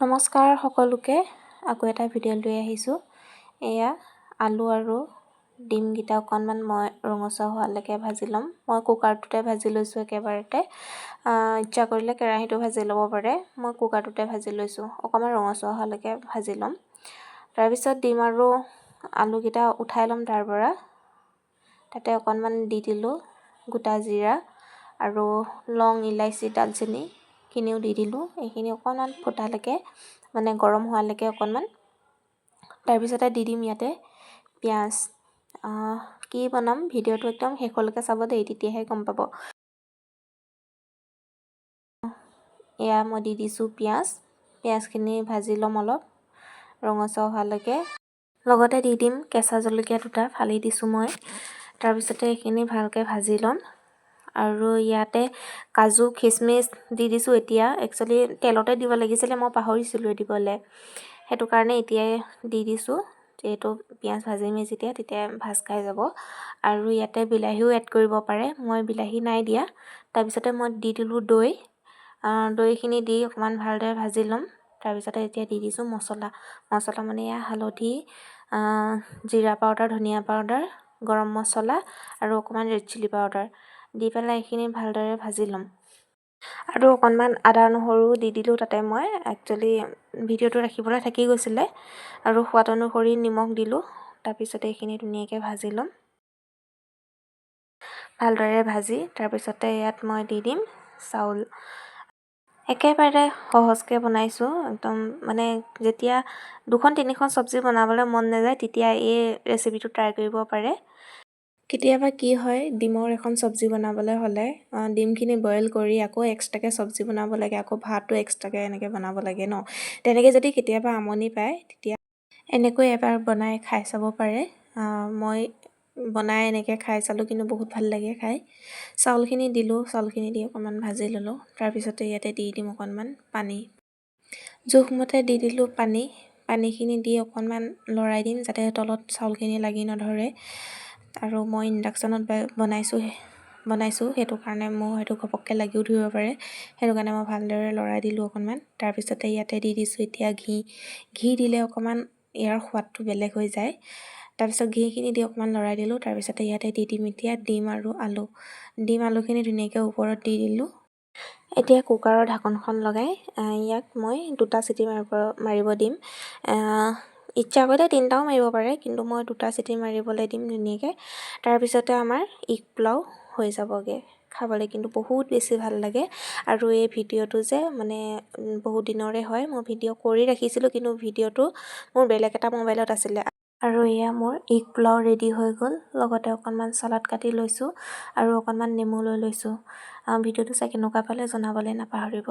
নমস্কাৰ সকলোকে আকৌ এটা ভিডিঅ' লৈ আহিছোঁ। এয়া আলু আৰু ডিমকেইটা অকণমান মই ৰঙচুৱা হোৱালৈকে ভাজি ল'ম। মই কুকাৰটোতে ভাজি লৈছোঁ একেবাৰতে। ইচ্ছা কৰিলে কেৰাহীটো ভাজি ল'ব পাৰে। মই কুকাৰটোতে ভাজি লৈছোঁ। অকণমান ৰঙচুৱা হোৱালৈকে ভাজি ল'ম। তাৰপিছত ডিম আৰু আলুকেইটা উঠাই ল'ম তাৰ পৰা। তাতে অকণমান দি দিলোঁ গোটা জিৰা আৰু লং, ইলাইচি, দালচেনি খিনিও দি দিলোঁ। এইখিনি অকণমান ফুটালৈকে মানে গৰম হোৱালৈকে অকণমান। তাৰপিছতে দি দিম ইয়াতে পিঁয়াজ। কি বনাম ভিডিঅ'টো একদম শেষলৈকে চাব দেই, তেতিয়াহে গম পাব। এয়া মই দি দিছোঁ পিঁয়াজখিনি ভাজি ল'ম অলপ ৰঙচুৱা হোৱালৈকে। লগতে দি দিম কেঁচা জলকীয়া দুটা ফালি দিছোঁ মই। তাৰপিছতে এইখিনি ভালকৈ ভাজি ল'ম। আৰু ইয়াতে কাজু, খিচমিচ দি দিছোঁ এতিয়া। একচুৱেলি তেলতে দিব লাগিছিলে, মই পাহৰিছিলোঁ দিবলৈ। সেইটো কাৰণে এতিয়াই দি দিছোঁ, যিহেতু পিঁয়াজ ভাজিমেই তেতিয়া ভাজ খাই যাব। আৰু ইয়াতে বিলাহীও এড কৰিব পাৰে, মই বিলাহী নাই দিয়া। তাৰপিছতে মই দি দিলোঁ দৈখিনি দি অকণমান ভালদৰে ভাজি ল'ম। তাৰপিছতে এতিয়া দি দিছোঁ মছলা মানে এয়া হালধি, জিৰা পাউডাৰ, ধনিয়া পাউডাৰ, গৰম মছলা আৰু অকণমান ৰেড চিলি পাউডাৰ দি পেলাই এইখিনি ভালদৰে ভাজি ল'ম। আৰু অকণমান আদা নহৰু দি দিলোঁ তাতে মই। একচুৱেলি ভিডিঅ'টো ৰাখিবলৈ থাকি গৈছিলে। আৰু সোৱাদ অনুসৰি নিমখ দিলোঁ। তাৰপিছতে এইখিনি ধুনীয়াকৈ ভাজি ল'ম। ভালদৰে ভাজি তাৰপিছতে ইয়াত মই দি দিম চাউল। একেবাৰে সহজকৈ বনাইছোঁ একদম। মানে যেতিয়া 2-3খন চব্জি বনাবলৈ মন নাযায় তেতিয়া এই ৰেচিপিটো ট্ৰাই কৰিব পাৰে। কেতিয়াবা কি হয়, ডিমৰ এখন চব্জি বনাবলৈ হ'লে ডিমখিনি বইল কৰি আকৌ এক্সট্ৰাকৈ চব্জি বনাব লাগে, আকৌ ভাতো এক্সট্ৰাকৈ এনেকৈ বনাব লাগে ন। তেনেকৈ যদি কেতিয়াবা আমনি পায় তেতিয়া এনেকৈ এবাৰ বনাই খাই চাব পাৰে। মই বনাই এনেকৈ খাই চালোঁ, কিন্তু বহুত ভাল লাগে খাই। চাউলখিনি দিলোঁ, চাউলখিনি দি অকণমান ভাজি ল'লোঁ। তাৰপিছতে ইয়াতে দি দিম অকণমান পানী। জোখমতে দি দিলোঁ পানীখিনি দি অকণমান লৰাই দিম যাতে তলত চাউলখিনি লাগি নধৰে। আৰু মই ইণ্ডাকশ্যনত বনাইছোঁ সেইটো কাৰণে মোৰ সেইটো ঘপককৈ লাগিও ধৰিব পাৰে। সেইটো কাৰণে মই ভালদৰে লৰাই দিলোঁ অকণমান। তাৰপিছতে ইয়াতে দি দিছোঁ এতিয়া ঘি দিলে অকণমান ইয়াৰ সোৱাদটো বেলেগ হৈ যায়। তাৰপিছত ঘিখিনি দি অকণমান লৰাই দিলোঁ। তাৰপিছতে ইয়াতে দি দিম এতিয়া ডিম আৰু আলুখিনি ধুনীয়াকৈ ওপৰত দি দিলোঁ। এতিয়া কুকাৰৰ ঢাকনখন লগাই ইয়াক মই 2টা চিটি মাৰিব দিম। ইচ্ছা কৰিলে 3টাও মাৰিব পাৰে, কিন্তু মই 2টা চিটি মাৰিবলৈ দিম ধুনীয়াকৈ। তাৰপিছতে আমাৰ এগ পোলাও হৈ যাবগৈ। খাবলৈ কিন্তু বহুত বেছি ভাল লাগে। আৰু এই ভিডিঅ'টো যে মানে বহুত দিনৰে হয়, মই ভিডিঅ' কৰি ৰাখিছিলোঁ, কিন্তু ভিডিঅ'টো মোৰ বেলেগ এটা মোবাইলত আছিলে। আৰু এয়া মোৰ এগ পোলাও ৰেডি হৈ গ'ল। লগতে অকণমান চালাড কাটি লৈছোঁ আৰু অকণমান নেমু লৈ লৈছোঁ। ভিডিঅ'টো চাই কেনেকুৱা পালে জনাবলৈ নাপাহৰিব।